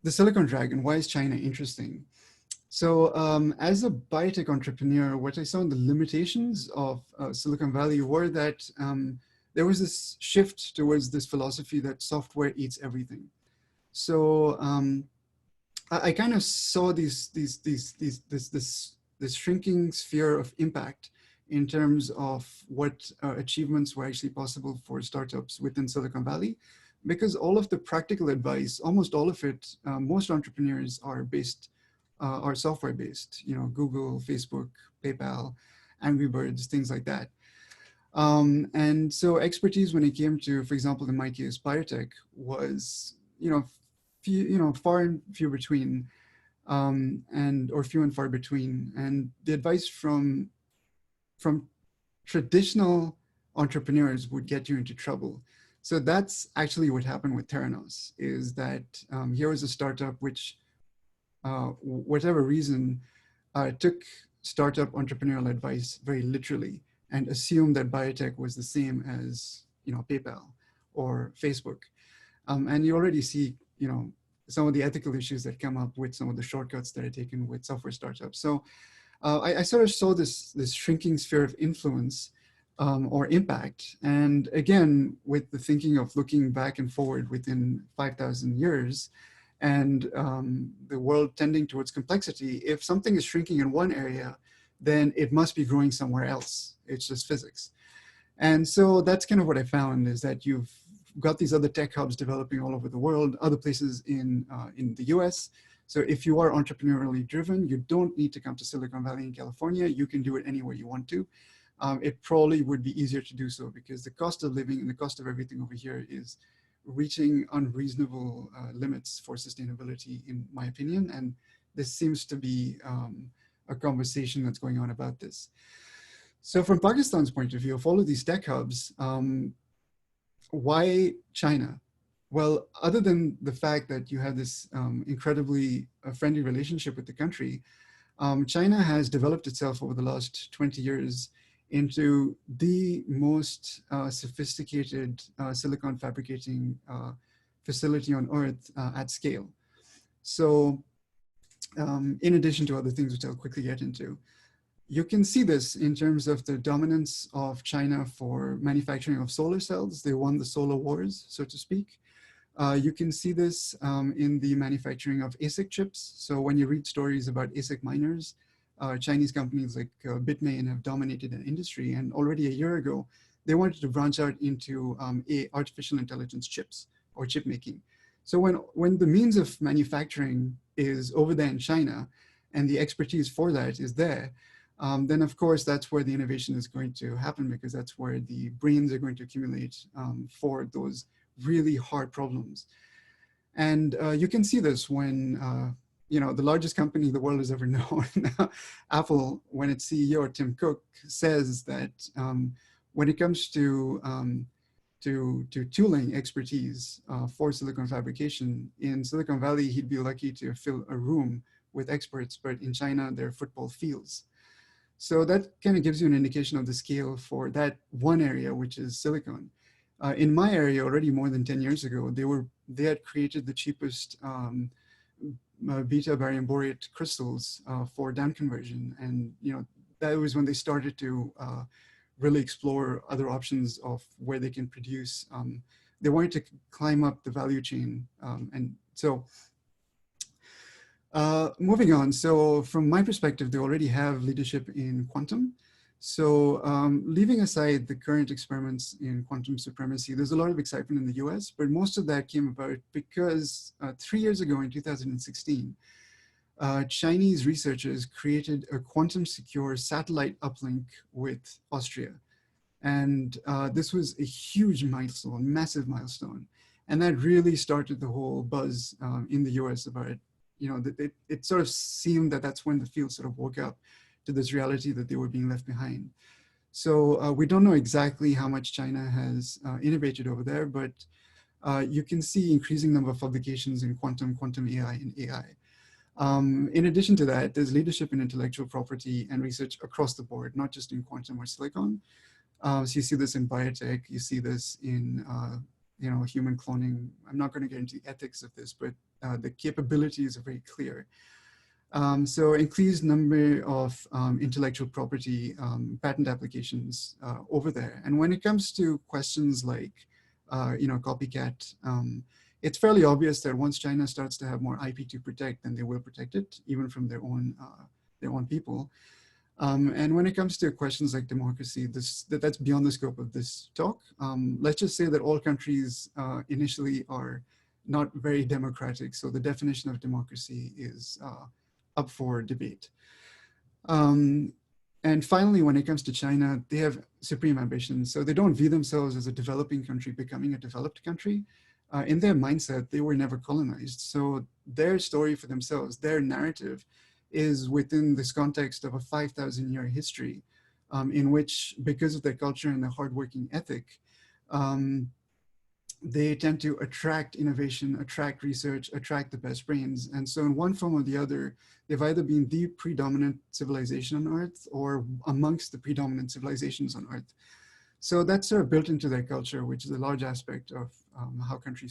the Silicon Dragon, why is China interesting? So as a biotech entrepreneur, what I saw in the limitations of Silicon Valley were that there was this shift towards this philosophy that software eats everything. So I kind of saw this shrinking sphere of impact in terms of what achievements were actually possible for startups within Silicon Valley, because all of the practical advice, almost all of it, most entrepreneurs are software based. You know, Google, Facebook, PayPal, Angry Birds, things like that. And so expertise when it came to, for example, the my case biotech was, far and few between, and or few and far between. And the advice from traditional entrepreneurs would get you into trouble. So that's actually what happened with Theranos. Is that here was a startup which, whatever reason, took startup entrepreneurial advice very literally and assumed that biotech was the same as, PayPal or Facebook. And you already see, some of the ethical issues that come up with some of the shortcuts that are taken with software startups. So I sort of saw this shrinking sphere of influence, or impact. And again, with the thinking of looking back and forward within 5,000 years, and the world tending towards complexity, if something is shrinking in one area, then it must be growing somewhere else. It's just physics. And so that's kind of what I found, is that you've got these other tech hubs developing all over the world, other places in the US. So if you are entrepreneurially driven, you don't need to come to Silicon Valley in California. You can do it anywhere you want to. It probably would be easier to do so because the cost of living and the cost of everything over here is reaching unreasonable limits for sustainability, in my opinion. And this seems to be a conversation that's going on about this. So from Pakistan's point of view, of all of these tech hubs, why China? Well, other than the fact that you have this incredibly friendly relationship with the country, China has developed itself over the last 20 years into the most sophisticated silicon fabricating facility on earth at scale. So in addition to other things, which I'll quickly get into, you can see this in terms of the dominance of China for manufacturing of solar cells. They won the solar wars, so to speak. You can see this in the manufacturing of ASIC chips. So when you read stories about ASIC miners, Chinese companies like Bitmain have dominated an industry. And already a year ago, they wanted to branch out into artificial intelligence chips or chip making. So when the means of manufacturing is over there in China and the expertise for that is there, then of course that's where the innovation is going to happen, because that's where the brains are going to accumulate for those really hard problems. And you can see this when, the largest company the world has ever known, Apple, when its CEO, Tim Cook, says that when it comes to tooling expertise for silicon fabrication, in Silicon Valley, he'd be lucky to fill a room with experts, but in China, they're football fields. So that kind of gives you an indication of the scale for that one area, which is silicon. In my area, already more than 10 years ago, they had created the cheapest beta barium borate crystals for down conversion, and that was when they started to really explore other options of where they can produce. They wanted to climb up the value chain, and so. Moving on, so from my perspective, they already have leadership in quantum. So leaving aside the current experiments in quantum supremacy, there's a lot of excitement in the US, but most of that came about because 3 years ago in 2016, Chinese researchers created a quantum secure satellite uplink with Austria. And this was a huge milestone, massive milestone. And that really started the whole buzz in the US about it. It sort of seemed that that's when the field sort of woke up to this reality that they were being left behind. So we don't know exactly how much China has innovated over there, but you can see increasing number of publications in quantum AI, and AI. In addition to that, there's leadership in intellectual property and research across the board, not just in quantum or silicon. So you see this in biotech, you see this in human cloning. I'm not going to get into the ethics of this, but the capabilities are very clear. So increased number of intellectual property patent applications over there. And when it comes to questions like, copycat, it's fairly obvious that once China starts to have more IP to protect, then they will protect it, even from their own people. And when it comes to questions like democracy, that's beyond the scope of this talk. Let's just say that all countries initially are not very democratic. So the definition of democracy is up for debate. And finally, when it comes to China, they have supreme ambitions. So they don't view themselves as a developing country becoming a developed country. In their mindset, they were never colonized. So their story for themselves, their narrative, is within this context of a 5,000-year history in which, because of their culture and their hardworking ethic, they tend to attract innovation, attract research, attract the best brains. And so in one form or the other, they've either been the predominant civilization on Earth or amongst the predominant civilizations on Earth. So that's sort of built into their culture, which is a large aspect of how countries